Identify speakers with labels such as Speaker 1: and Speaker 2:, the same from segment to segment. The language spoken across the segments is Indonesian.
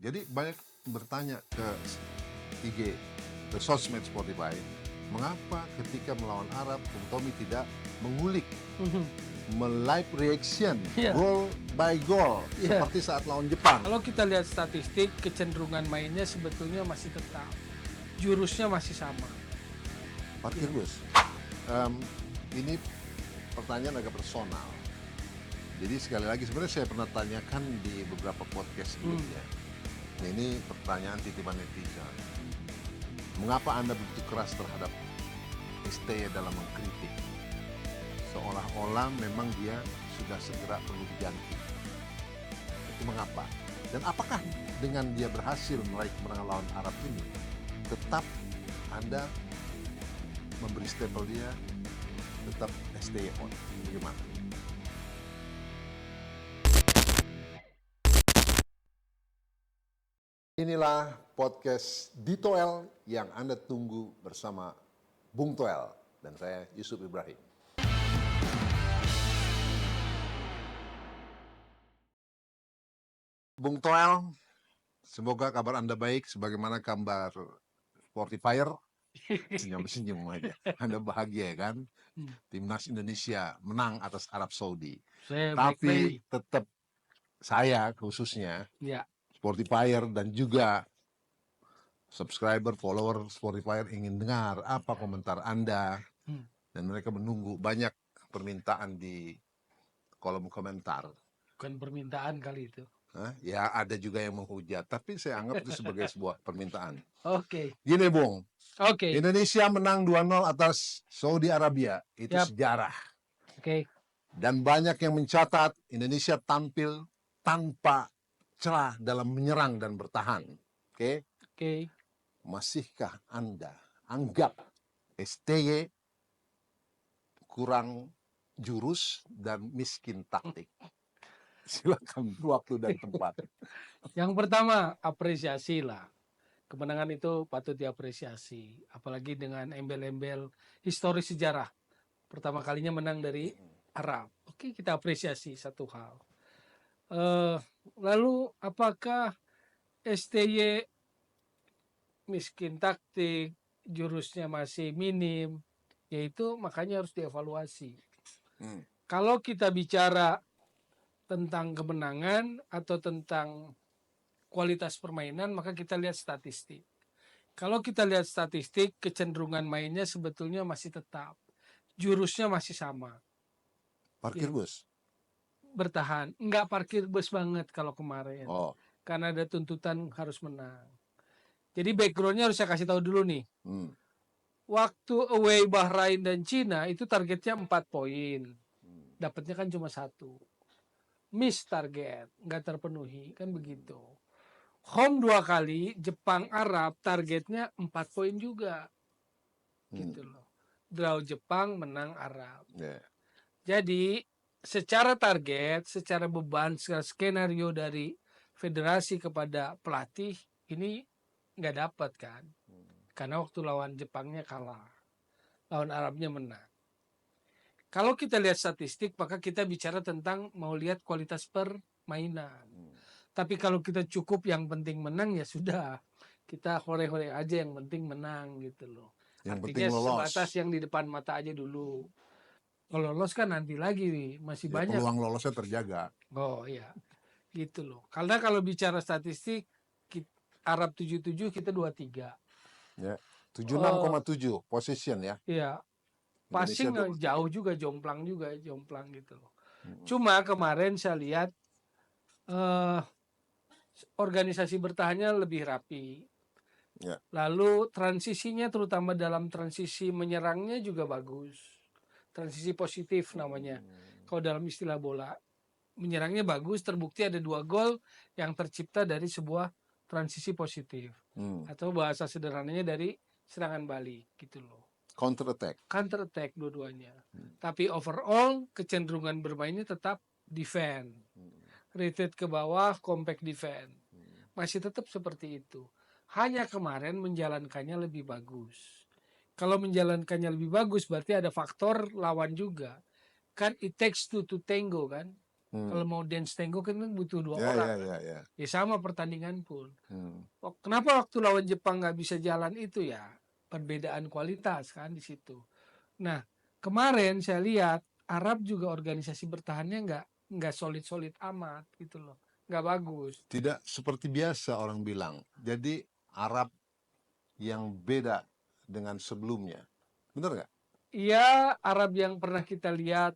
Speaker 1: Jadi banyak bertanya ke IG, ke sosmed Spotify, mengapa ketika melawan Arab, Bung Tommy tidak mengulik, live reaction,
Speaker 2: Iya.
Speaker 1: goal by goal,
Speaker 2: Iya.
Speaker 1: seperti saat lawan Jepang.
Speaker 2: Kalau kita lihat statistik, kecenderungan mainnya sebetulnya masih tetap. Jurusnya masih sama.
Speaker 1: Parkir bus. Ini pertanyaan agak personal. Jadi sekali lagi sebenarnya saya pernah tanyakan di beberapa podcast sebelumnya. Nah, ini pertanyaan titipan netizen. Mengapa Anda begitu keras terhadap STY dalam mengkritik? Seolah-olah memang dia sudah segera perlu diganti. Itu mengapa? Dan apakah dengan dia berhasil meraih kemenangan lawan Arab ini, tetap Anda memberi stempel dia tetap STY on? Bagaimana? Inilah podcast Ditoel yang Anda tunggu bersama Bung Toel dan saya Yusuf Ibrahim. Bung Toel, semoga kabar Anda baik sebagaimana kabar Sportifier. Senyum-senyum aja. Anda bahagia kan? Timnas Indonesia menang atas Arab Saudi.
Speaker 2: Saya
Speaker 1: Tapi tetap saya khususnya
Speaker 2: ya.
Speaker 1: Sportifier dan juga subscriber, follower Spotify ingin dengar apa komentar Anda. Dan mereka menunggu banyak permintaan di kolom komentar.
Speaker 2: Bukan permintaan kali itu.
Speaker 1: Ya ada juga yang menghujat, tapi saya anggap itu sebagai sebuah permintaan.
Speaker 2: Oke.
Speaker 1: Gini Bung,
Speaker 2: Oke.
Speaker 1: Indonesia menang 2-0 atas Saudi Arabia, itu
Speaker 2: Yap.
Speaker 1: sejarah.
Speaker 2: Oke.
Speaker 1: Dan banyak yang mencatat Indonesia tampil tanpa celah dalam menyerang dan bertahan. Oke. Masihkah Anda anggap STY kurang jurus dan miskin taktik? Silakan waktu dan tempat.
Speaker 2: Yang pertama, apresiasi lah. Kemenangan itu patut diapresiasi. Apalagi dengan embel-embel historis sejarah. Pertama kalinya menang dari Arab. Oke, kita apresiasi satu hal. Lalu apakah STY miskin taktik, jurusnya masih minim? Yaitu makanya harus dievaluasi. Kalau kita bicara tentang kemenangan atau tentang kualitas permainan, maka kita lihat statistik. Kalau kita lihat statistik, kecenderungan mainnya sebetulnya masih tetap. Jurusnya masih sama.
Speaker 1: Parkir bus?
Speaker 2: Bertahan. Enggak parkir bus banget kalau kemarin. Karena ada tuntutan harus menang. Jadi backgroundnya harus saya kasih tahu dulu nih. Waktu away Bahrain dan Cina itu targetnya 4 poin. Dapatnya kan cuma 1. Miss target, nggak terpenuhi, kan begitu. Home 2 kali, Jepang Arab, targetnya 4 poin juga. Gitu loh. Draw Jepang, menang Arab. Jadi secara target, secara beban, secara skenario dari federasi kepada pelatih, ini nggak dapat kan. Karena waktu lawan Jepangnya kalah. Lawan Arabnya menang. Kalau kita lihat statistik, maka kita bicara tentang mau lihat kualitas permainan. Tapi kalau kita cukup yang penting menang, ya sudah. Kita hore-hore aja, yang penting menang gitu loh.
Speaker 1: Yang
Speaker 2: artinya
Speaker 1: penting lolos.
Speaker 2: Sebatas yang di depan mata aja dulu. Kalau lolos kan nanti lagi, masih
Speaker 1: Ya,
Speaker 2: banyak.
Speaker 1: peluang lolosnya terjaga.
Speaker 2: Oh iya, gitu loh. Karena kalau bicara statistik, Arab 77, kita 23.
Speaker 1: Ya, 76,7 position ya.
Speaker 2: Iya, passing jauh juga, jomplang gitu loh. Cuma kemarin saya lihat organisasi bertahannya lebih rapi. Lalu transisinya, terutama dalam transisi menyerangnya juga bagus. Transisi positif namanya. Kalau dalam istilah bola, menyerangnya bagus, terbukti ada 2 gol yang tercipta dari sebuah transisi positif. Atau bahasa sederhananya dari serangan balik gitu loh.
Speaker 1: Counter attack
Speaker 2: dua-duanya. Tapi overall kecenderungan bermainnya tetap defend. Retreat ke bawah, compact defend. Masih tetap seperti itu. Hanya kemarin menjalankannya lebih bagus. Kalau menjalankannya lebih bagus berarti ada faktor lawan juga. Kan it takes two to tango kan. Kalau mau dance tango kan butuh 2
Speaker 1: Ya,
Speaker 2: orang.
Speaker 1: ya.
Speaker 2: Ya sama pertandingan pun. Kenapa waktu lawan Jepang nggak bisa jalan itu ya? Perbedaan kualitas kan di situ. Nah, kemarin saya lihat Arab juga organisasi bertahannya nggak solid-solid amat gitu loh. Nggak bagus.
Speaker 1: Tidak seperti biasa orang bilang. Jadi Arab yang beda dengan sebelumnya. Benar nggak?
Speaker 2: Iya, Arab yang pernah kita lihat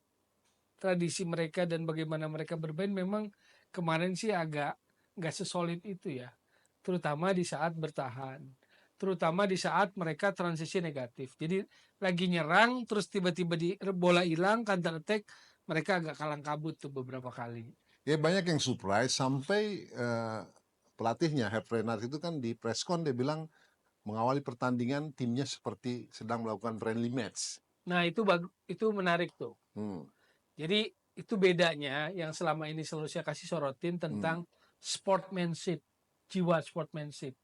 Speaker 2: tradisi mereka dan bagaimana mereka bermain memang kemarin sih agak nggak sesolid itu ya. Terutama di saat bertahan. Terutama di saat mereka transisi negatif. Jadi lagi nyerang terus tiba-tiba di bola hilang counter attack mereka agak kalang kabut tuh beberapa kali.
Speaker 1: Ya banyak yang surprise sampai pelatihnya Herr Renard itu kan di preskon dia bilang mengawali pertandingan timnya seperti sedang melakukan friendly match.
Speaker 2: Nah, itu menarik tuh. Jadi itu bedanya yang selama ini selalu saya kasih sorotin tentang sportsmanship, jiwa sportsmanship.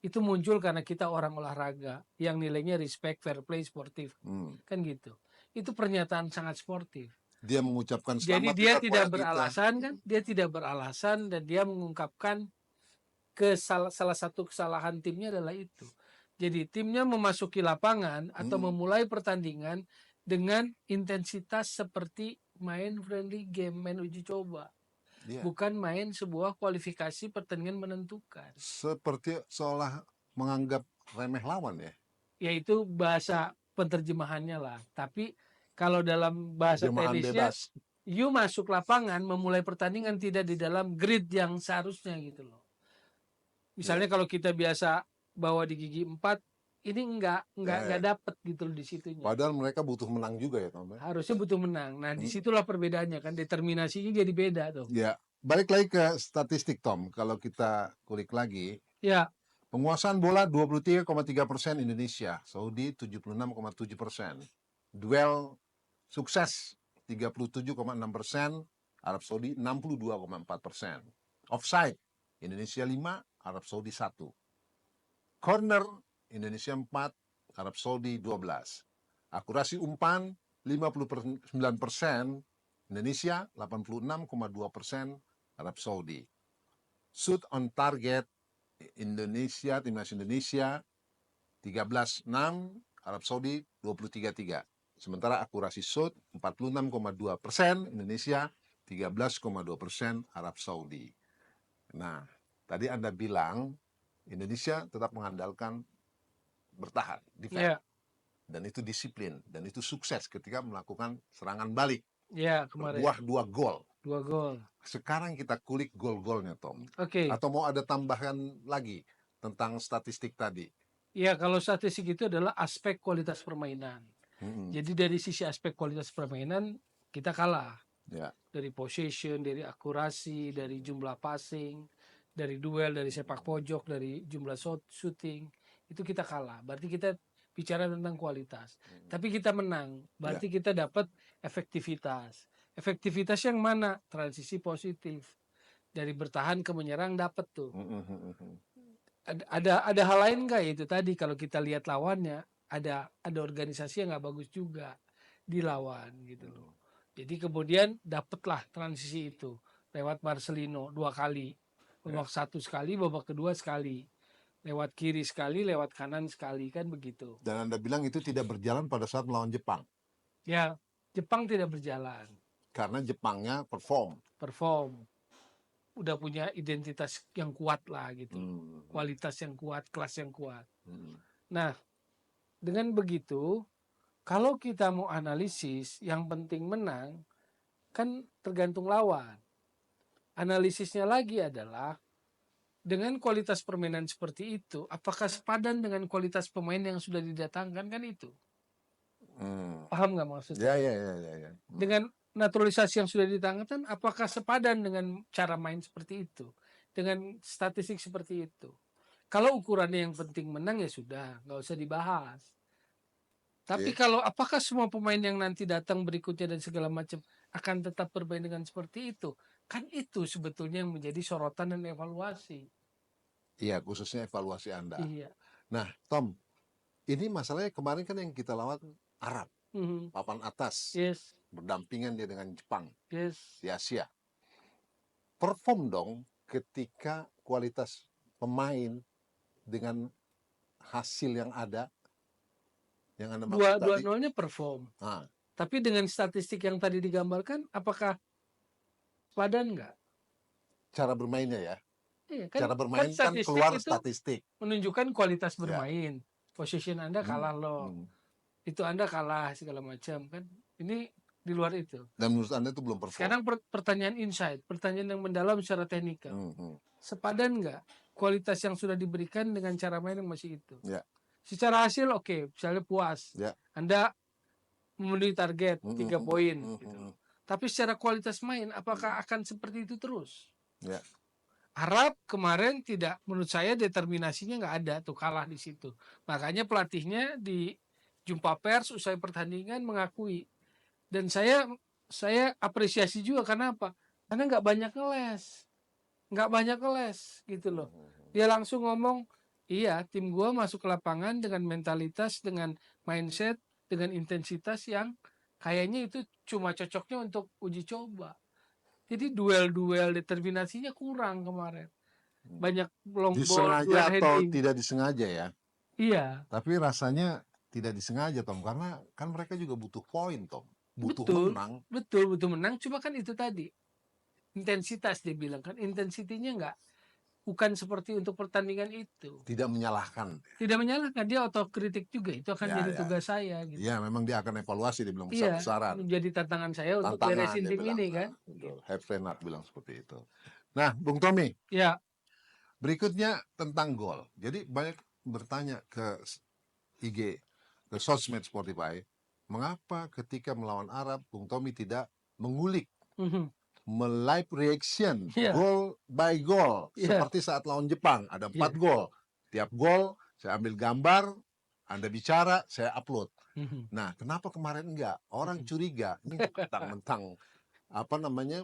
Speaker 2: Itu muncul karena kita orang olahraga yang nilainya respect, fair play, sportif. Kan gitu. Itu pernyataan sangat sportif.
Speaker 1: Dia mengucapkan
Speaker 2: Jadi
Speaker 1: selamat
Speaker 2: dia
Speaker 1: ya
Speaker 2: tidak
Speaker 1: kita.
Speaker 2: beralasan kan? Dia tidak beralasan dan dia mengungkapkan salah satu kesalahan timnya adalah itu. Jadi timnya memasuki lapangan atau memulai pertandingan dengan intensitas seperti main friendly game, main uji coba. Bukan main sebuah kualifikasi pertandingan menentukan.
Speaker 1: Seperti seolah menganggap remeh lawan ya.
Speaker 2: Yaitu bahasa penerjemahannya lah. Tapi kalau dalam bahasa teknisnya, you masuk lapangan memulai pertandingan tidak di dalam grid yang seharusnya gitu loh. Misalnya kalau kita biasa bawa di gigi 4, ini enggak dapet gitu loh di situnya.
Speaker 1: Padahal mereka butuh menang juga ya, Tom.
Speaker 2: Harusnya butuh menang. Nah, disitulah perbedaannya kan, determinasinya jadi beda tuh.
Speaker 1: Ya, balik lagi ke statistik Tom. Kalau kita kulik lagi,
Speaker 2: ya,
Speaker 1: penguasaan bola 23,3% Indonesia, Saudi 76,7%. Duel sukses 37,6%, Arab Saudi 62,4%. Offside Indonesia 5, Arab Saudi 1. Corner Indonesia 4, Arab Saudi 12. Akurasi umpan 59%, Indonesia 86,2%, Arab Saudi. Shoot on target Indonesia, timnas Indonesia 13,6, Arab Saudi 23,3. Sementara akurasi shoot 46,2%, Indonesia 13,2%, Arab Saudi. Nah, tadi Anda bilang Indonesia tetap mengandalkan bertahan, defense. Dan itu disiplin, dan itu sukses ketika melakukan serangan balik.
Speaker 2: Kemarin.
Speaker 1: Berbuah 2 gol.
Speaker 2: 2 gol.
Speaker 1: Sekarang kita kulik gol-golnya, Tom.
Speaker 2: Oke.
Speaker 1: Atau mau ada tambahan lagi tentang statistik tadi?
Speaker 2: Ya, kalau statistik itu adalah aspek kualitas permainan. Jadi dari sisi aspek kualitas permainan kita kalah. Dari possession, dari akurasi, dari jumlah passing, dari duel, dari sepak pojok, dari jumlah shooting, itu kita kalah. Berarti kita bicara tentang kualitas. Tapi kita menang, berarti kita dapat efektivitas. Efektivitas yang mana? Transisi positif. Dari bertahan ke menyerang dapat tuh. Ada hal lain nggak itu tadi kalau kita lihat lawannya ada organisasi yang nggak bagus juga dilawan gitu loh. Jadi kemudian dapatlah transisi itu lewat Marcelino 2 kali, babak 1 sekali, babak kedua sekali, lewat kiri sekali, lewat kanan sekali, kan begitu.
Speaker 1: Dan Anda bilang itu tidak berjalan pada saat melawan Jepang.
Speaker 2: Ya, Jepang tidak berjalan
Speaker 1: karena Jepangnya perform,
Speaker 2: udah punya identitas yang kuat lah gitu, kualitas yang kuat, kelas yang kuat. Nah, dengan begitu, kalau kita mau analisis, yang penting menang, kan tergantung lawan. Analisisnya lagi adalah, dengan kualitas permainan seperti itu, apakah sepadan dengan kualitas pemain yang sudah didatangkan, kan itu. Paham nggak maksudnya?
Speaker 1: Ya.
Speaker 2: Dengan naturalisasi yang sudah didatangkan, apakah sepadan dengan cara main seperti itu? Dengan statistik seperti itu? Kalau ukurannya yang penting menang, ya sudah, nggak usah dibahas. Tapi kalau apakah semua pemain yang nanti datang berikutnya dan segala macam akan tetap bermain dengan seperti itu? Kan itu sebetulnya yang menjadi sorotan dan evaluasi.
Speaker 1: Iya, khususnya evaluasi Anda.
Speaker 2: Iya.
Speaker 1: Nah, Tom, ini masalahnya kemarin kan yang kita lawan Arab, papan atas, berdampingan dia dengan Jepang di Asia. perform dong ketika kualitas pemain dengan hasil yang ada, yang Anda maksud tadi.
Speaker 2: 2-0-nya perform.
Speaker 1: Nah,
Speaker 2: Tapi dengan statistik yang tadi digambarkan, apakah padan nggak?
Speaker 1: cara bermainnya ya.
Speaker 2: Iya,
Speaker 1: Cara bermain kan keluar statistik.
Speaker 2: Menunjukkan kualitas bermain. Position Anda kalah loh. Itu Anda kalah segala macam kan. Ini di luar itu.
Speaker 1: Dan menurut Anda itu belum perform.
Speaker 2: Sekarang pertanyaan insight, pertanyaan yang mendalam secara teknikal. Sepadan nggak kualitas yang sudah diberikan dengan cara main yang masih itu?
Speaker 1: Ya.
Speaker 2: Secara hasil oke, misalnya puas.
Speaker 1: Ya.
Speaker 2: Anda memenuhi target 3 poin. Gitu. Tapi secara kualitas main, apakah akan seperti itu terus?
Speaker 1: Ya.
Speaker 2: Arab kemarin tidak, menurut saya determinasinya nggak ada tuh, kalah di situ. Makanya pelatihnya di jumpa pers usai pertandingan mengakui. Dan saya apresiasi juga karena apa? Karena nggak banyak ngeles gitu loh. Dia langsung ngomong, iya tim gua masuk ke lapangan dengan mentalitas, dengan mindset, dengan intensitas yang kayaknya itu cuma cocoknya untuk uji coba. Jadi duel-duel determinasinya kurang kemarin. Banyak long ball,
Speaker 1: disengaja atau tidak disengaja ya?
Speaker 2: Iya.
Speaker 1: Tapi rasanya tidak disengaja, Tom, karena kan mereka juga butuh poin, Tom. Butuh menang.
Speaker 2: Betul, butuh menang. Cuma kan itu tadi. Intensitas dia bilang kan. Intensitinya bukan seperti untuk pertandingan itu.
Speaker 1: Tidak menyalahkan.
Speaker 2: Tidak menyalahkan. Dia otokritik juga. Itu akan jadi tugas saya. Gitu.
Speaker 1: Iya, memang dia akan evaluasi. Dia bilang besar-besaran.
Speaker 2: Menjadi tantangan saya untuk beresin tim ini kan.
Speaker 1: Have Renat bilang seperti itu. Nah, Bung Tommy.
Speaker 2: Ya.
Speaker 1: Berikutnya tentang gol. Jadi banyak bertanya ke IG, ke sosmed Spotify, mengapa ketika melawan Arab, Bung Tommy tidak mengulik, live reaction, goal by goal, seperti saat lawan Jepang, ada 4 gol. Tiap gol, saya ambil gambar, Anda bicara, saya upload. Nah, kenapa kemarin enggak? Orang curiga, ini mentang-mentang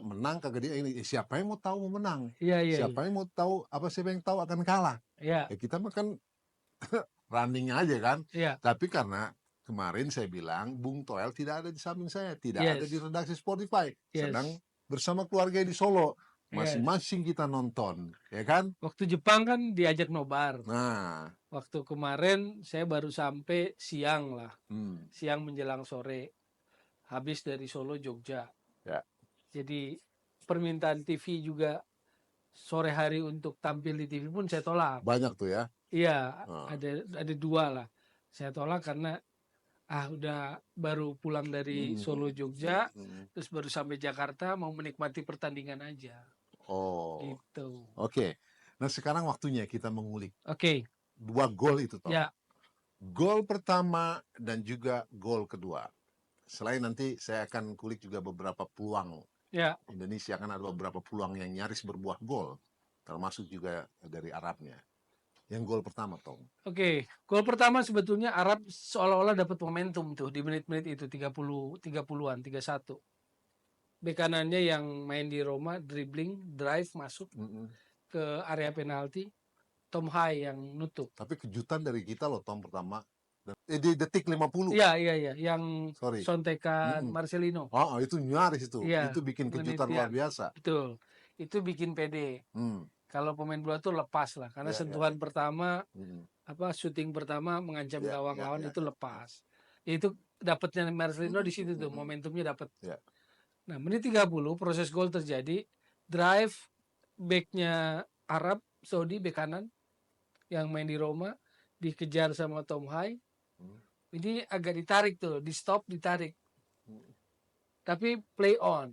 Speaker 1: menang kagak dia ini. Siapa yang mau tahu mau menang? Siapa yang mau tahu, siapa yang tahu akan kalah? Ya kita makan running aja kan. Tapi karena kemarin saya bilang Bung Toel tidak ada di samping saya, tidak ada di redaksi Spotify, sedang bersama keluarga di Solo, masing-masing kita nonton, ya kan?
Speaker 2: Waktu Jepang kan diajak nobar.
Speaker 1: Nah,
Speaker 2: waktu kemarin saya baru sampai siang lah, siang menjelang sore, habis dari Solo Jogja. Ya. Jadi permintaan TV juga sore hari untuk tampil di TV pun saya tolak.
Speaker 1: Banyak tuh ya?
Speaker 2: Iya, ada 2 lah. Saya tolak karena udah baru pulang dari Solo Jogja, terus baru sampai Jakarta mau menikmati pertandingan aja.
Speaker 1: Oh.
Speaker 2: Gitu.
Speaker 1: Oke. Nah sekarang waktunya kita mengulik.
Speaker 2: 2
Speaker 1: gol itu toh.
Speaker 2: Ya.
Speaker 1: Gol pertama dan juga gol kedua. Selain nanti saya akan kulik juga beberapa peluang. Ya. Indonesia kan ada beberapa peluang yang nyaris berbuah gol, termasuk juga dari Arabnya. Yang gol pertama, Tom.
Speaker 2: Gol pertama sebetulnya Arab seolah-olah dapat momentum tuh di menit-menit itu 30-an, 31. Bek kanannya yang main di Roma dribbling, drive masuk ke area penalti. Tom Hai yang nutup.
Speaker 1: Tapi kejutan dari kita loh Tom pertama. Di detik 50.
Speaker 2: Iya, yang sontekan Marcelino.
Speaker 1: Itu nyaris itu. Itu bikin kejutan luar biasa.
Speaker 2: Betul. Itu bikin pede. Kalau pemain bola tuh lepas lah karena sentuhan pertama syuting pertama mengancam gawang lawan itu lepas. Itu dapatnya Marcelino di situ tuh, momentumnya dapat. Nah, menit 30 proses gol terjadi, drive backnya Arab Saudi bek kanan yang main di Roma dikejar sama Tom Hai. Ini agak ditarik tuh, di stop ditarik. Tapi play on.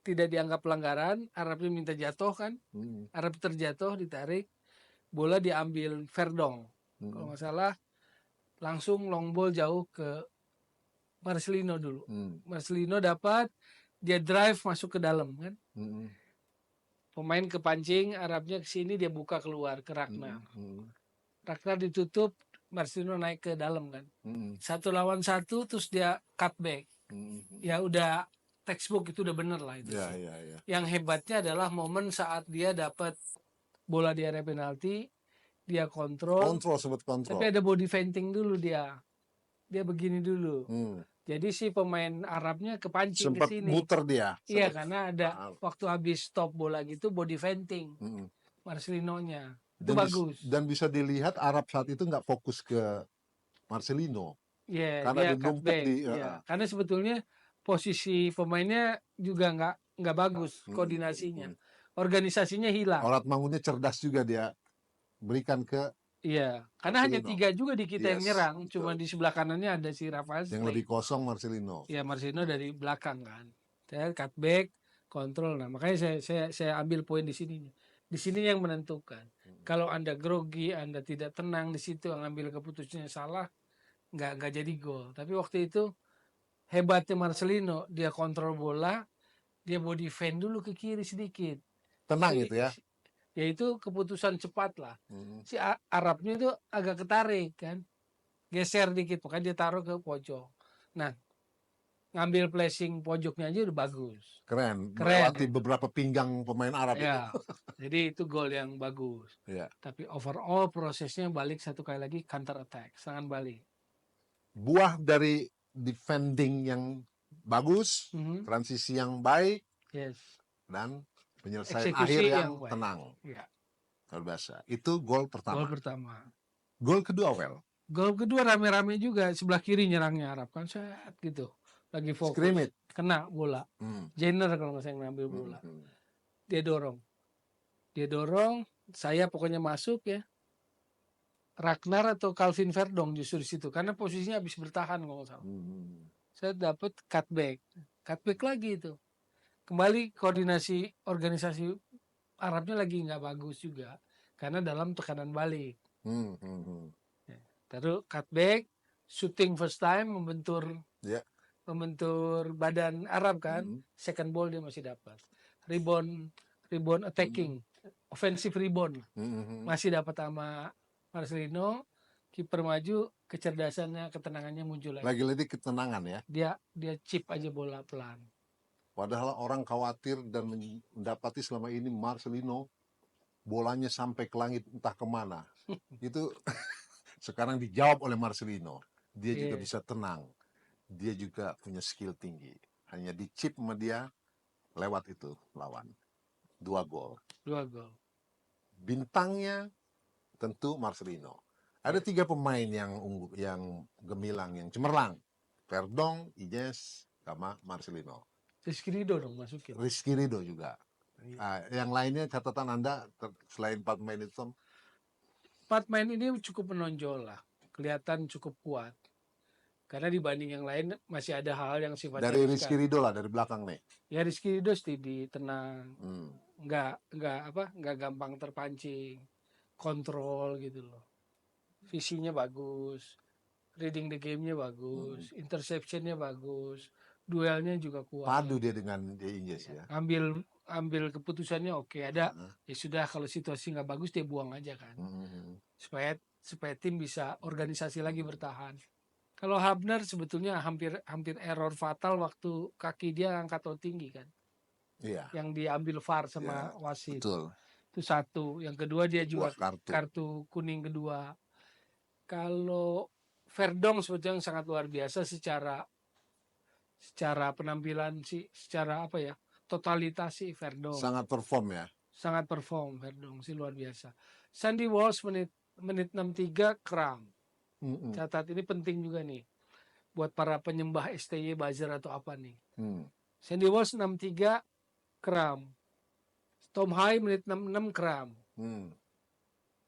Speaker 2: Tidak dianggap pelanggaran, Arabnya minta jatuh kan. Arab terjatuh, ditarik. Bola diambil Verdong. Kalau nggak salah, langsung long ball jauh ke Marcelino dulu. Marcelino dapat, dia drive masuk ke dalam kan. Pemain kepancing, Arabnya ke sini, dia buka keluar ke Ragnar. Ragnar ditutup, Marcelino naik ke dalam kan. 1 lawan 1, terus dia cutback. Ya udah textbook, itu udah bener lah itu. Yang hebatnya adalah momen saat dia dapat bola di area penalti, dia kontrol. Tapi ada body fainting dulu dia begini dulu. Jadi si pemain Arabnya kepancing ke
Speaker 1: Sempat
Speaker 2: sini.
Speaker 1: muter dia.
Speaker 2: Iya, karena ada waktu habis stop bola gitu body venting. Marcelino-nya. Itu bagus.
Speaker 1: Dan bisa dilihat Arab saat itu nggak fokus ke Marcelino.
Speaker 2: Iya,
Speaker 1: Karena
Speaker 2: dia
Speaker 1: dia numpuk
Speaker 2: cutback.
Speaker 1: di
Speaker 2: Karena sebetulnya posisi pemainnya juga nggak bagus koordinasinya. Organisasinya hilang.
Speaker 1: Orat Mangunnya cerdas juga, dia berikan ke
Speaker 2: Iya, karena hanya
Speaker 1: Marcelino.
Speaker 2: 3 juga di kita yang nyerang.
Speaker 1: Betul.
Speaker 2: Cuma di sebelah kanannya ada si Rafael
Speaker 1: Yang lebih kosong Marcelino.
Speaker 2: Ya, Marcelino dari belakang kan. Saya cutback, kontrol. Nah, makanya saya ambil poin di sini. Di sini yang menentukan. Kalau Anda grogi, Anda tidak tenang di situ, ngambil keputusannya salah, nggak jadi gol. Tapi waktu itu hebatnya Marcelino, dia kontrol bola, dia body fend dulu ke kiri sedikit.
Speaker 1: Tenang gitu ya.
Speaker 2: Ya itu keputusan cepat lah. Si Arabnya itu agak ketarik kan. Geser dikit, makanya dia taruh ke pojok. Nah, ngambil flashing pojoknya aja udah bagus.
Speaker 1: Keren. Melewati beberapa pinggang pemain Arab
Speaker 2: ya,
Speaker 1: itu.
Speaker 2: Jadi itu gol yang bagus.
Speaker 1: Ya.
Speaker 2: Tapi overall prosesnya balik satu kali lagi counter attack, serangan balik.
Speaker 1: Buah dari defending yang bagus, transisi yang baik, dan penyelesaian akhir yang tenang.
Speaker 2: Ya.
Speaker 1: Luar biasa. Itu gol pertama.
Speaker 2: Pertama.
Speaker 1: Gol kedua,
Speaker 2: Gol kedua rame-rame juga, sebelah kiri nyerangnya Arab kan, set gitu. Lagi fokus.
Speaker 1: Scrimmage.
Speaker 2: Kena bola. Jenner kalau nggak saya ngambil bola. Dia dorong, saya pokoknya masuk ya. Ragnar atau Calvin Verdong justru di situ, karena posisinya habis bertahan kalau nggak salah. Saya dapat cutback lagi itu. Kembali koordinasi organisasi Arabnya lagi nggak bagus juga, karena dalam tekanan balik. Terus cutback, shooting first time, membentur badan Arab kan. Second ball dia masih dapat. Rebound attacking, offensive rebound masih dapat sama Marcelino. Kiper maju, kecerdasannya, ketenangannya muncul lagi.
Speaker 1: Lagi-lagi ketenangan ya.
Speaker 2: Dia chip aja bola pelan.
Speaker 1: Padahal orang khawatir dan mendapati selama ini Marcelino bolanya sampai ke langit entah kemana. Itu sekarang dijawab oleh Marcelino. Dia juga bisa tenang. Dia juga punya skill tinggi. Hanya di chip sama dia, lewat itu lawan. 2 gol. Bintangnya tentu Marcelino. Ada 3 pemain yang gemilang, yang cemerlang. Verdong, Ijes, sama Marcelino.
Speaker 2: Rizky Ridho dong masukin.
Speaker 1: Rizky Ridho juga. Yang lainnya catatan Anda selain 4 pemain itu?
Speaker 2: 4 pemain ini cukup menonjol lah. Kelihatan cukup kuat. Karena dibanding yang lain masih ada hal yang sifatnya
Speaker 1: dari Rizky Ridho lah, dari belakang nih.
Speaker 2: Ya Rizky Ridho steady, tenang. Nggak gampang terpancing. Kontrol gitu loh. Visinya bagus. Reading the game-nya bagus. Interception-nya bagus. Duelnya juga kuat.
Speaker 1: Padu dia dengan Injes ya.
Speaker 2: Ambil keputusannya oke. Ada ya sudah, kalau situasi nggak bagus dia buang aja kan. Supaya tim bisa organisasi lagi bertahan. Kalau Hubner sebetulnya hampir
Speaker 1: fatal
Speaker 2: waktu kaki dia angkat terlalu tinggi kan.
Speaker 1: Iya.
Speaker 2: Yang diambil VAR sama wasit.
Speaker 1: Betul.
Speaker 2: Itu satu. Yang kedua dia juga kartu kuning kedua. Kalau Verdong sebetulnya sangat luar biasa secara penampilan sih, secara totalitas sih Verdong.
Speaker 1: Sangat perform
Speaker 2: Verdong sih luar biasa. Sandy Walsh menit 63 kram. Catat, ini penting juga nih buat para penyembah STY buzzer atau apa nih. Sandy Walsh 63 kram. Tom High menit 66 kram.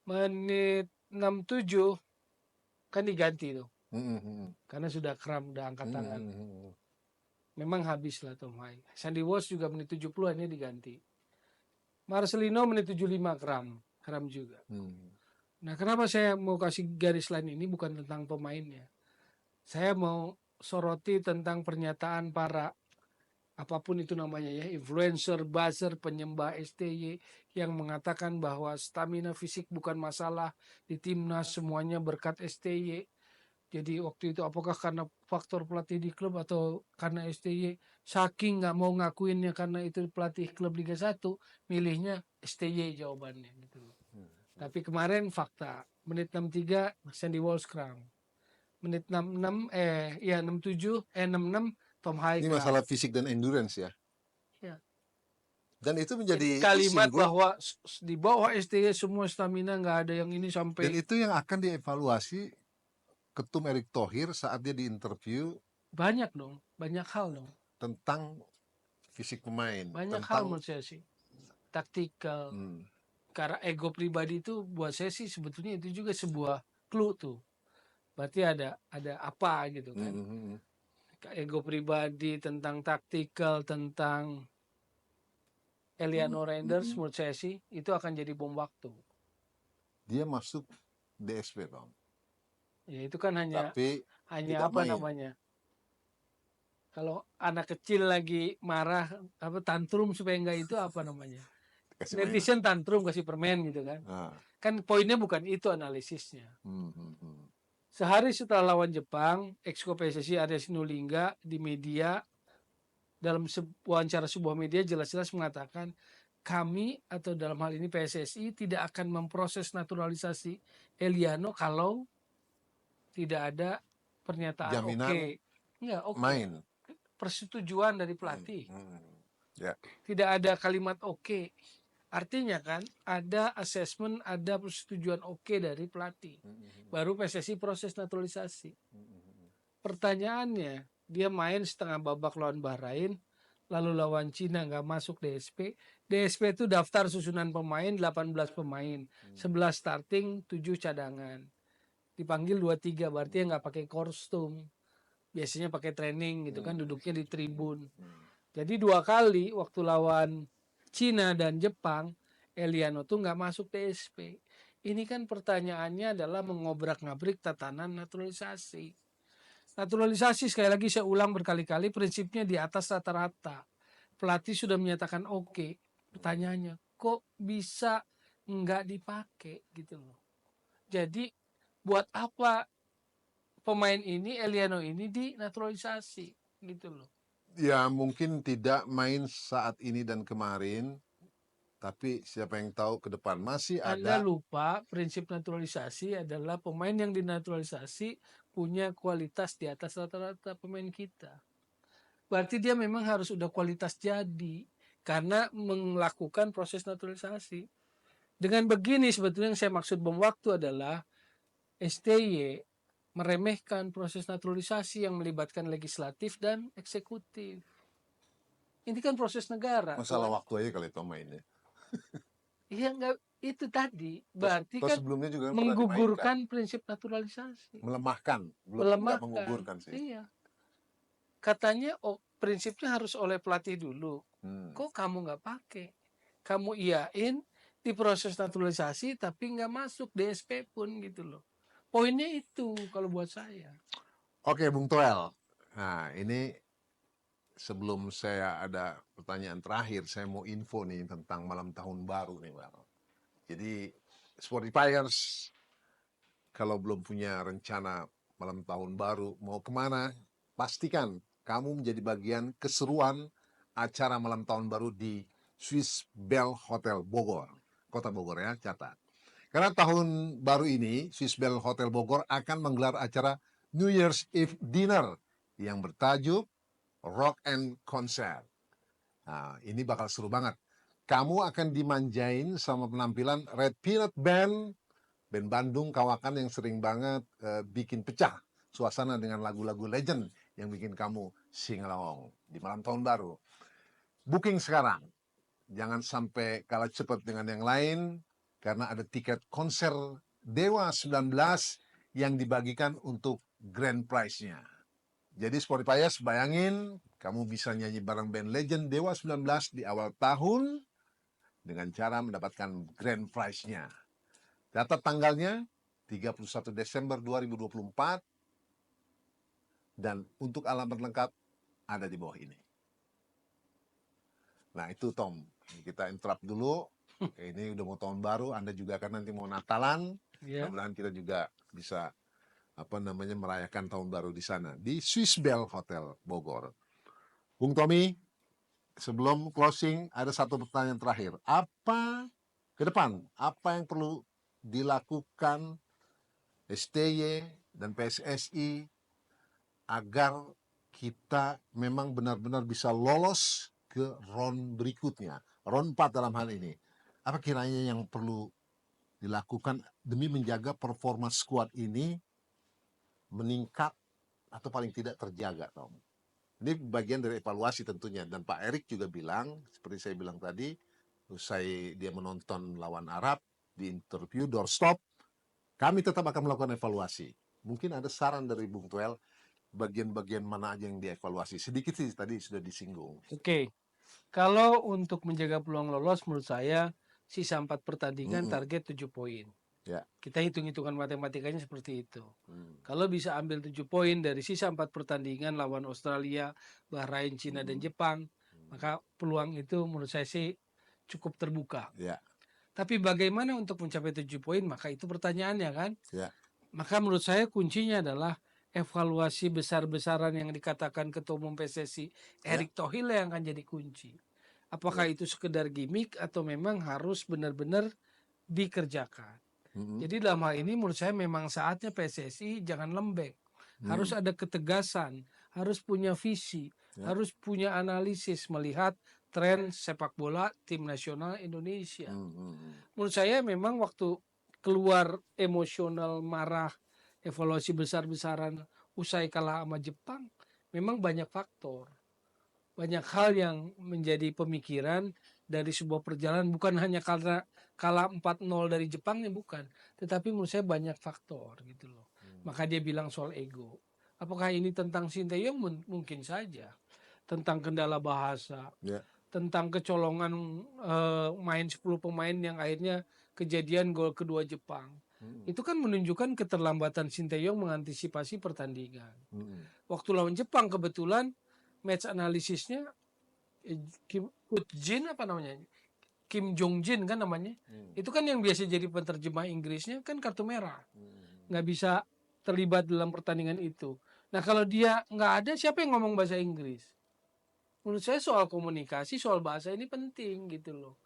Speaker 2: Menit 67 kan diganti tuh. Karena sudah kram, udah angkat tangan. Memang habis lah Tom High. Sandy Walsh juga menit 70-an diganti. Marcelino menit 75 kram juga. Nah, kenapa saya mau kasih garis lain ini bukan tentang pemainnya. Saya mau soroti tentang pernyataan para apapun itu namanya ya, influencer, buzzer, penyembah STY yang mengatakan bahwa stamina fisik bukan masalah di timnas, semuanya berkat STY. Jadi waktu itu apakah karena faktor pelatih di klub atau karena STY, saking nggak mau ngakuinnya karena itu pelatih klub Liga 1, milihnya STY jawabannya gitu. Tapi kemarin fakta, menit 63 Sandy Walsh kram. menit 66 66 Tom Haig
Speaker 1: Ini masalah fisik dan endurance ya.
Speaker 2: Ya.
Speaker 1: Dan itu menjadi
Speaker 2: kalimat
Speaker 1: issue,
Speaker 2: bahwa di bawah STY semua stamina nggak ada yang ini
Speaker 1: dan
Speaker 2: sampai
Speaker 1: itu yang akan dievaluasi Ketum Erick Thohir saat dia diinterview
Speaker 2: banyak hal dong.
Speaker 1: tentang fisik pemain,
Speaker 2: Banyak hal
Speaker 1: tentang
Speaker 2: menurut saya sih. Taktikal. Karena ego pribadi itu buat saya sih sebetulnya itu juga sebuah clue tuh. Berarti ada apa gitu kan. Ego pribadi, tentang taktikal, tentang Eliano Renders menurut saya sih itu akan jadi bom waktu.
Speaker 1: Dia masuk DSP dong.
Speaker 2: Ya itu kan hanya
Speaker 1: Tapi
Speaker 2: apa
Speaker 1: main.
Speaker 2: namanya? Kalau anak kecil lagi marah apa tantrum supaya enggak itu apa namanya? Netizen tantrum kasih permen gitu kan. Kan poinnya bukan itu analisisnya. Sehari setelah lawan Jepang, Exco PSSI Arya Sinulinga di media dalam wawancara sebuah media jelas-jelas mengatakan kami atau dalam hal ini PSSI tidak akan memproses naturalisasi Eliano kalau tidak ada pernyataan enggak
Speaker 1: main.
Speaker 2: Persetujuan dari pelatih. Tidak ada kalimat Artinya kan ada assessment, ada persetujuan dari pelatih. Baru PSSI proses naturalisasi. Pertanyaannya, dia main setengah babak lawan Bahrain, lalu lawan Cina nggak masuk DSP. DSP itu daftar susunan pemain 18 pemain, 11 starting, 7 cadangan. Dipanggil 23, berarti nggak pakai kostum. Biasanya pakai training gitu kan, duduknya di tribun. Jadi 2 kali waktu lawan Cina dan Jepang, Eliano tuh nggak masuk DSP. Ini kan pertanyaannya adalah mengobrak-ngabrik tatanan naturalisasi. Naturalisasi sekali lagi saya ulang berkali-kali prinsipnya di atas rata-rata. Pelatih sudah menyatakan oke. Pertanyaannya, kok bisa nggak dipakai gitu loh. Jadi buat apa pemain ini Eliano ini dinaturalisasi gitu loh.
Speaker 1: Ya mungkin tidak main saat ini dan kemarin, tapi siapa yang tahu ke depan masih ada.
Speaker 2: Anda lupa prinsip naturalisasi adalah pemain yang dinaturalisasi punya kualitas di atas rata-rata pemain kita. Berarti dia memang harus udah kualitas jadi karena melakukan proses naturalisasi. Dengan begini sebetulnya yang saya maksud bom waktu adalah STY meremehkan proses naturalisasi yang melibatkan legislatif dan eksekutif. Ini kan proses negara.
Speaker 1: Masalah waktu aja kali itu mainnya.
Speaker 2: Iya enggak itu tadi berarti kan
Speaker 1: sebelumnya juga
Speaker 2: menggugurkan prinsip naturalisasi.
Speaker 1: Melemahkan,
Speaker 2: Melemahkan.
Speaker 1: menggugurkan sih.
Speaker 2: Iya. Katanya prinsipnya harus oleh pelatih dulu. Kok kamu nggak pakai? Kamu iyain di proses naturalisasi tapi nggak masuk DSP pun gitu loh. Poinnya itu kalau buat saya.
Speaker 1: Oke, Bung Toel. Nah, ini sebelum saya ada pertanyaan terakhir, saya mau info nih tentang malam tahun baru nih, Bang. Jadi, Spotifyers, kalau belum punya rencana malam tahun baru, mau kemana, pastikan kamu menjadi bagian keseruan acara malam tahun baru di Swiss Bell Hotel Bogor. Kota Bogor ya, catat. Karena tahun baru ini, Swiss Bell Hotel Bogor akan menggelar acara New Year's Eve Dinner yang bertajuk Rock and Concert. Nah, ini bakal seru banget. Kamu akan dimanjain sama penampilan Red Peanut Band Bandung Kawakan yang sering banget bikin pecah suasana dengan lagu-lagu legend yang bikin kamu sing-along di malam tahun baru. Booking sekarang. Jangan sampai kalah cepat dengan yang lain, karena ada tiket konser Dewa 19 yang dibagikan untuk grand prize-nya. Jadi Spotifyers, bayangin kamu bisa nyanyi bareng band legend Dewa 19 di awal tahun dengan cara mendapatkan grand prize-nya. Catat tanggalnya 31 Desember 2024 dan untuk alamat lengkap ada di bawah ini. Nah itu Tom, kita interrupt dulu. Ini udah mau tahun baru, Anda juga kan nanti mau Natalan. Mudah-mudahan kita juga bisa merayakan tahun baru di sana di Swiss Bell Hotel Bogor. Bung Tommy, sebelum closing ada satu pertanyaan terakhir. Apa ke depan? Apa yang perlu dilakukan STY dan PSSI agar kita memang benar-benar bisa lolos ke round berikutnya, round 4 dalam hal ini. Apa kiranya yang perlu dilakukan demi menjaga performa skuad ini meningkat atau paling tidak terjaga, Tom? Ini bagian dari evaluasi tentunya, dan Pak Erik juga bilang, seperti saya bilang tadi, usai dia menonton lawan Arab, di interview doorstop, kami tetap akan melakukan evaluasi. Mungkin ada saran dari Bung Toel, bagian-bagian mana aja yang dievaluasi? Sedikit sih tadi sudah disinggung.
Speaker 2: Oke. Kalau untuk menjaga peluang lolos, menurut saya sisa 4 pertandingan target 7 poin.
Speaker 1: Ya.
Speaker 2: Kita hitung-hitungan matematikanya seperti itu. Kalau bisa ambil 7 poin dari sisa 4 pertandingan lawan Australia, Bahrain, Cina, dan Jepang, maka peluang itu menurut saya sih cukup terbuka.
Speaker 1: Ya.
Speaker 2: Tapi bagaimana untuk mencapai 7 poin? Maka itu pertanyaannya kan.
Speaker 1: Ya.
Speaker 2: Maka menurut saya kuncinya adalah evaluasi besar-besaran yang dikatakan Ketua Umum PSSI Erick Thohir yang akan jadi kunci. Apakah itu sekedar gimmick atau memang harus benar-benar dikerjakan? Jadi dalam hal ini menurut saya memang saatnya PSSI jangan lembek. Harus ada ketegasan, harus punya visi, harus punya analisis melihat tren sepak bola tim nasional Indonesia. Menurut saya memang waktu keluar emosional, marah, evaluasi besar-besaran usai kalah sama Jepang, memang banyak faktor. Banyak hal yang menjadi pemikiran dari sebuah perjalanan, bukan hanya karena kalah 4-0 dari Jepangnya, bukan. Tetapi menurut saya banyak faktor gitu loh. Maka dia bilang soal ego. Apakah ini tentang Sinteyong? Mungkin saja. Tentang kendala bahasa. Tentang kecolongan main 10 pemain yang akhirnya kejadian gol kedua Jepang. Itu kan menunjukkan keterlambatan Sinteyong mengantisipasi pertandingan. Waktu lawan Jepang kebetulan match analisisnya Kim Jin apa namanya? Kim Jong Jin kan namanya. Itu kan yang biasa jadi penerjemah Inggrisnya kan kartu merah. Nggak bisa terlibat dalam pertandingan itu. Nah kalau dia nggak ada, siapa yang ngomong bahasa Inggris? Menurut saya soal komunikasi, soal bahasa ini penting gitu loh.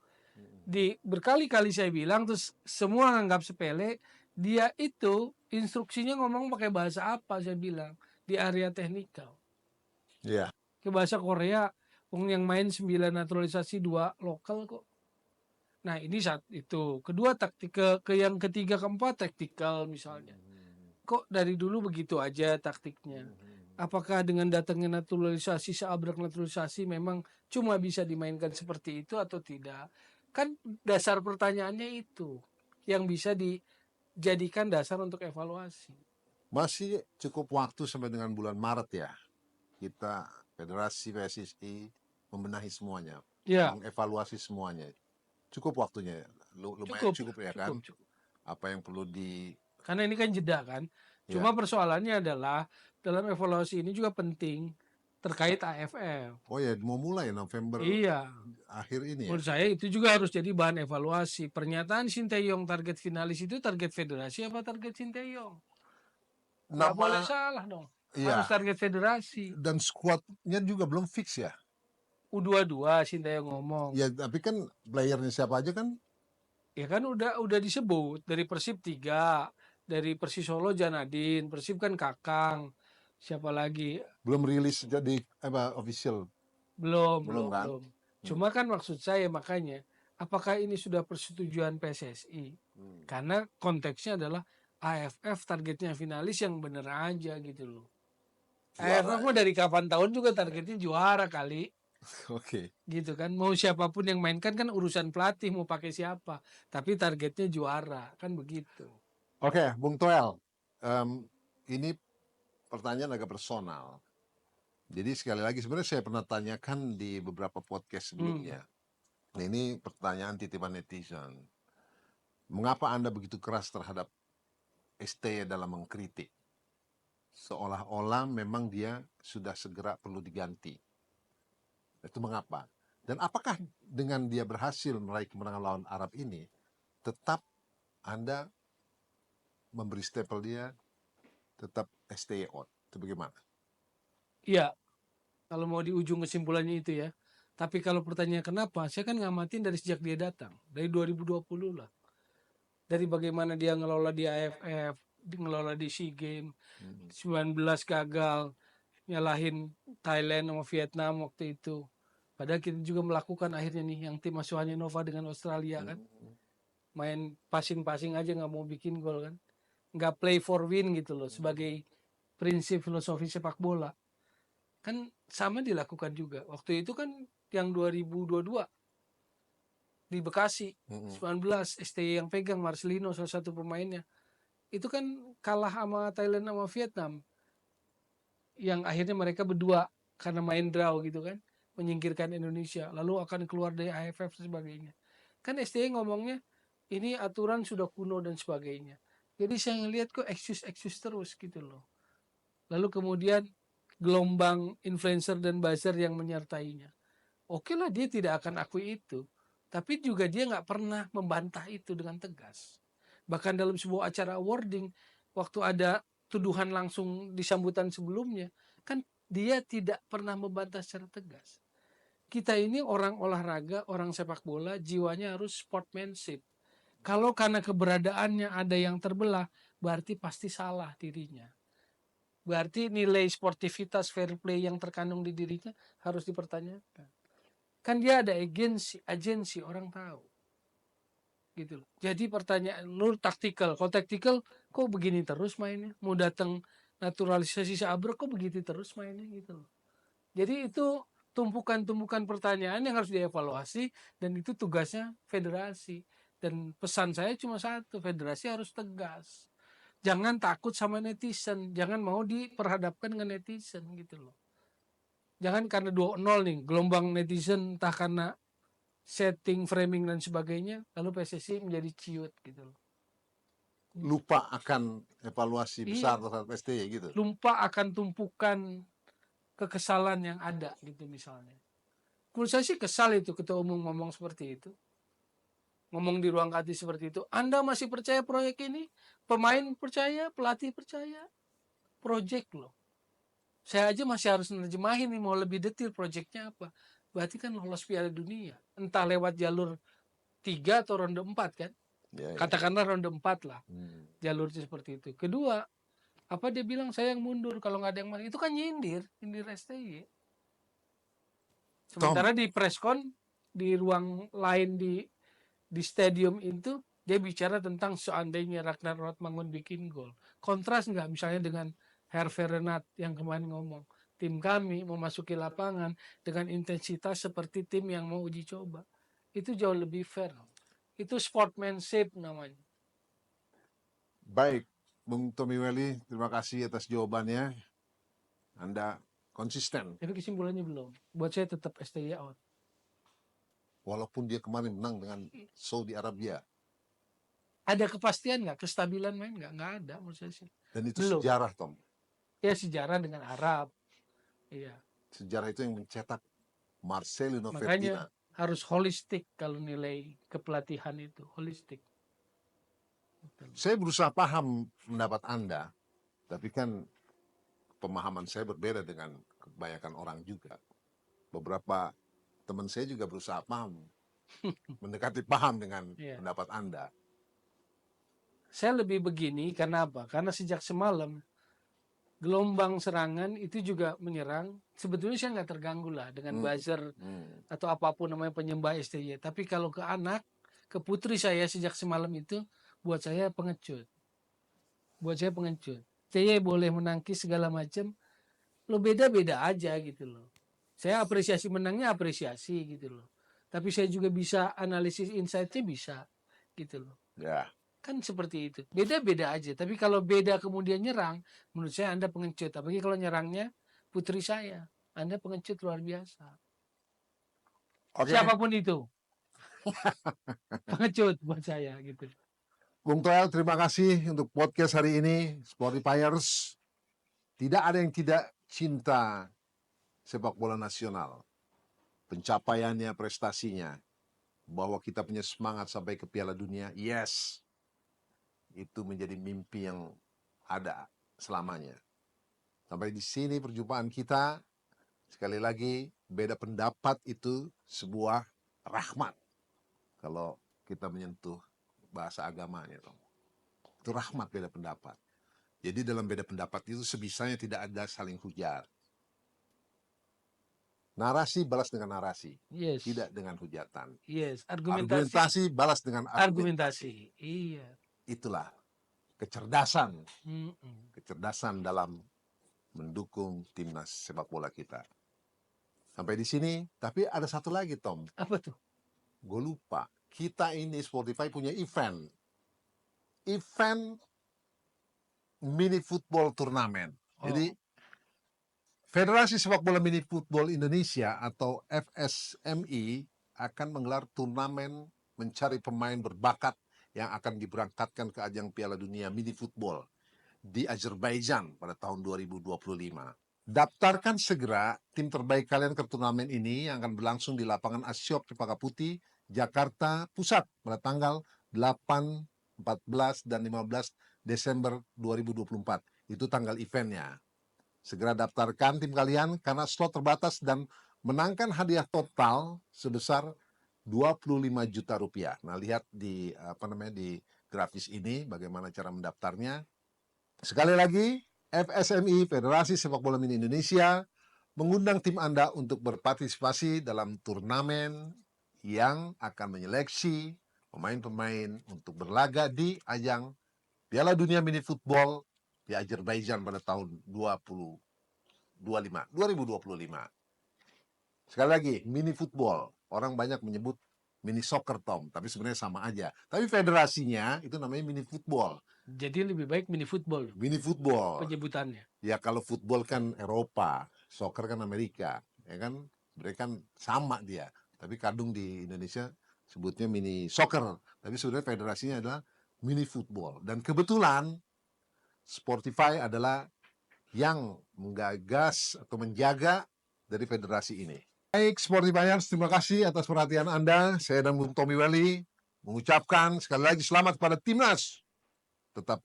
Speaker 2: Berkali-kali saya bilang, terus semua nganggap sepele, dia itu instruksinya ngomong pakai bahasa apa, saya bilang, di area teknikal.
Speaker 1: Iya.
Speaker 2: Ke bahasa Korea, yang main 9 naturalisasi 2 lokal kok. Nah ini saat itu. Kedua taktik, ke yang ketiga keempat taktikal misalnya. Kok dari dulu begitu aja taktiknya? Apakah dengan datangnya naturalisasi, seabrak naturalisasi memang cuma bisa dimainkan seperti itu atau tidak? Kan dasar pertanyaannya itu yang bisa dijadikan dasar untuk evaluasi.
Speaker 1: Masih cukup waktu sampai dengan bulan Maret ya. Kita Federasi PSSI membenahi semuanya, mengevaluasi semuanya. Cukup waktunya, lumayan cukup ya kan? Cukup. Apa yang perlu
Speaker 2: karena ini kan jeda kan. Cuma persoalannya adalah dalam evaluasi ini juga penting terkait AFF.
Speaker 1: Oh ya, mau mulai November akhir ini ya.
Speaker 2: Menurut saya itu juga harus jadi bahan evaluasi. Pernyataan Sinteyong target finalis itu target federasi apa target Sinteyong? Nggak boleh salah dong. Harus target federasi.
Speaker 1: Dan skuadnya juga belum fix ya.
Speaker 2: U22 Sinteyong ngomong.
Speaker 1: Ya tapi kan playernya siapa aja kan?
Speaker 2: Ya kan udah disebut dari Persib 3, dari Persis Solo Janadin, Persib kan Kakang, siapa lagi?
Speaker 1: Belum rilis jadi official.
Speaker 2: Belum kan? Cuma kan maksud saya makanya, apakah ini sudah persetujuan PSSI? Karena konteksnya adalah AFF targetnya finalis yang bener aja gitu loh. AFF mah dari kapan tahun juga targetnya juara kali.
Speaker 1: Oke.
Speaker 2: Gitu kan, mau siapapun yang mainkan kan urusan pelatih mau pakai siapa, tapi targetnya juara kan begitu.
Speaker 1: Oke, Bung Toel, ini pertanyaan agak personal. Jadi sekali lagi sebenarnya saya pernah tanyakan di beberapa podcast sebelumnya. Nah, ini pertanyaan titipan netizen. Mengapa Anda begitu keras terhadap ST dalam mengkritik? Seolah-olah memang dia sudah segera perlu diganti. Itu mengapa? Dan apakah dengan dia berhasil meraih kemenangan lawan Arab ini, tetap Anda memberi stempel dia tetap stay on? Itu bagaimana?
Speaker 2: Iya, kalau mau di ujung kesimpulannya itu ya. Tapi kalau pertanyaan kenapa, saya kan ngamatin dari sejak dia datang, dari 2020 lah. Dari bagaimana dia ngelola di AFF, ngelola di SEA Games. 19 gagal, nyalahin Thailand sama Vietnam waktu itu. Padahal kita juga melakukan akhirnya nih yang tim asuhannya Nova dengan Australia kan. Main passing-passing aja nggak mau bikin gol kan. Nggak play for win gitu loh sebagai prinsip filosofi sepak bola. Kan sama dilakukan juga. Waktu itu kan yang 2022 di Bekasi 19 STY yang pegang Marcelino salah satu pemainnya. Itu kan kalah sama Thailand sama Vietnam. Yang akhirnya mereka berdua karena main draw gitu kan, menyingkirkan Indonesia, lalu akan keluar dari AFF dan sebagainya. Kan STY ngomongnya ini aturan sudah kuno dan sebagainya. Jadi saya ngelihat kok excuse terus gitu loh. Lalu kemudian gelombang influencer dan buzzer yang menyertainya. Oke lah dia tidak akan akui itu. Tapi juga dia nggak pernah membantah itu dengan tegas. Bahkan dalam sebuah acara awarding, waktu ada tuduhan langsung di sambutan sebelumnya, kan dia tidak pernah membantah secara tegas. Kita ini orang olahraga, orang sepak bola, jiwanya harus sportsmanship. Kalau karena keberadaannya ada yang terbelah, berarti pasti salah dirinya. Berarti nilai sportivitas fair play yang terkandung di dirinya harus dipertanyakan. Kan dia ada agensi orang tahu. Gitu loh. Jadi pertanyaan lu taktikal, kalau taktikal kok begini terus mainnya? Mau datang naturalisasi seabrek kok begitu terus mainnya gitu loh. Jadi itu tumpukan-tumpukan pertanyaan yang harus dievaluasi dan itu tugasnya federasi. Dan pesan saya cuma satu, federasi harus tegas. Jangan takut sama netizen, jangan mau diperhadapkan dengan netizen gitu loh. Jangan karena 2-0 nih, gelombang netizen entah karena setting, framing dan sebagainya, lalu PSSI menjadi ciut gitu loh.
Speaker 1: Lupa akan evaluasi besar terhadap STY gitu.
Speaker 2: Lupa akan tumpukan kekesalan yang ada gitu misalnya. Menurut saya sih kesal itu ketua umum ngomong seperti itu. Ngomong di ruang ganti seperti itu. Anda masih percaya proyek ini? Pemain percaya, pelatih percaya. Proyek loh. Saya aja masih harus nerjemahin nih mau lebih detail proyeknya apa. Berarti kan lolos Piala Dunia. Entah lewat jalur 3 atau ronde 4 kan. Katakanlah ronde 4 lah. Jalurnya seperti itu. Kedua, apa dia bilang saya yang mundur kalau nggak ada yang masuk. Itu kan nyindir STY. Sementara di preskon di ruang lain di stadium itu dia bicara tentang seandainya Ragnar Rotmangun bikin gol. Kontras nggak misalnya dengan Hervé Renat yang kemarin ngomong, tim kami memasuki lapangan dengan intensitas seperti tim yang mau uji coba. Itu jauh lebih fair. Itu sportsmanship namanya.
Speaker 1: Baik, Bung Tommy Welly, terima kasih atas jawabannya. Anda konsisten.
Speaker 2: Tapi kesimpulannya belum. Buat saya tetap STY out.
Speaker 1: Walaupun dia kemarin menang dengan Saudi Arabia.
Speaker 2: Ada kepastian nggak? Kestabilan main nggak? Nggak ada menurut saya sih.
Speaker 1: Dan itu
Speaker 2: belum.
Speaker 1: Sejarah, Tom.
Speaker 2: Ya sejarah dengan Arab. Iya.
Speaker 1: Sejarah itu yang mencetak Marcelino
Speaker 2: Makanya
Speaker 1: Ferdinand.
Speaker 2: Harus holistik kalau nilai kepelatihan itu. Holistik.
Speaker 1: Saya berusaha paham pendapat Anda, tapi kan pemahaman saya berbeda dengan kebanyakan orang juga. Beberapa teman saya juga berusaha paham, mendekati paham dengan pendapat Anda.
Speaker 2: Saya lebih begini, karena apa? Karena sejak semalam, gelombang serangan itu juga menyerang. Sebetulnya saya nggak terganggu lah dengan buzzer atau apapun namanya penyembah STY. Tapi kalau ke anak, ke putri saya sejak semalam itu, buat saya pengecut. STY boleh menangkis segala macam, lo beda-beda aja gitu loh. Saya apresiasi menangnya apresiasi gitu loh. Tapi saya juga bisa analisis insight-nya bisa gitu loh.
Speaker 1: Ya.
Speaker 2: Kan seperti itu. Beda-beda aja. Tapi kalau beda kemudian nyerang, menurut saya Anda pengecut. Apalagi kalau nyerangnya putri saya. Anda pengecut luar biasa. Okay. Siapapun itu. Pengecut buat saya gitu.
Speaker 1: Bung Toel, terima kasih untuk podcast hari ini. Sportifiers, tidak ada yang tidak cinta sepak bola nasional. Pencapaiannya, prestasinya. Bahwa kita punya semangat sampai ke Piala Dunia. Yes. Itu menjadi mimpi yang ada selamanya. Sampai di sini perjumpaan kita. Sekali lagi, beda pendapat itu sebuah rahmat. Kalau kita menyentuh bahasa agamanya. Itu rahmat beda pendapat. Jadi dalam beda pendapat itu sebisanya tidak ada saling hujat. Narasi balas dengan narasi,
Speaker 2: Yes.
Speaker 1: tidak dengan hujatan.
Speaker 2: Yes,
Speaker 1: Argumentasi balas dengan argumentasi.
Speaker 2: Iya.
Speaker 1: Itulah kecerdasan.
Speaker 2: Mm-mm.
Speaker 1: Kecerdasan dalam mendukung timnas sepak bola kita. Sampai di sini, tapi ada satu lagi, Tom.
Speaker 2: Apa tuh?
Speaker 1: Gue lupa. Kita ini Spotify punya event. Event mini football turnamen. Jadi Federasi Sepak Bola Mini Football Indonesia atau FSMI akan menggelar turnamen mencari pemain berbakat yang akan diberangkatkan ke ajang Piala Dunia Mini Football di Azerbaijan pada tahun 2025. Daftarkan segera tim terbaik kalian ke turnamen ini yang akan berlangsung di lapangan Asyop Cempaka Putih, Jakarta Pusat pada tanggal 8, 14, dan 15 Desember 2024. Itu tanggal eventnya. Segera daftarkan tim kalian karena slot terbatas dan menangkan hadiah total sebesar 25 juta rupiah. Nah, lihat di di grafis ini bagaimana cara mendaftarnya. Sekali lagi, FSMI Federasi Sepak Bola Mini Indonesia mengundang tim Anda untuk berpartisipasi dalam turnamen yang akan menyeleksi pemain-pemain untuk berlaga di ajang Piala Dunia Mini Football di Azerbaijan pada tahun 2025. Sekali lagi, mini football. Orang banyak menyebut mini soccer, Tom, tapi sebenarnya sama aja. Tapi federasinya itu namanya mini football.
Speaker 2: Jadi lebih baik mini football.
Speaker 1: Mini football.
Speaker 2: Penyebutannya.
Speaker 1: Ya kalau football kan Eropa, soccer kan Amerika, ya kan? Mereka kan sama dia. Tapi kadung di Indonesia sebutnya mini soccer. Tapi sebenarnya federasinya adalah mini football. Dan kebetulan Spotify adalah yang menggagas atau menjaga dari federasi ini. Baik, Sportifyers, terima kasih atas perhatian Anda. Saya dan Bung Tommy Welly mengucapkan sekali lagi selamat pada timnas. Tetap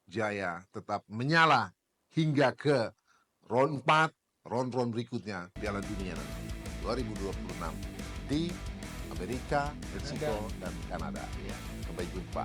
Speaker 1: jaya, tetap menyala hingga ke round 4, round berikutnya Piala Dunia nanti 2026 di Amerika, Meksiko, dan Kanada. Sampai jumpa.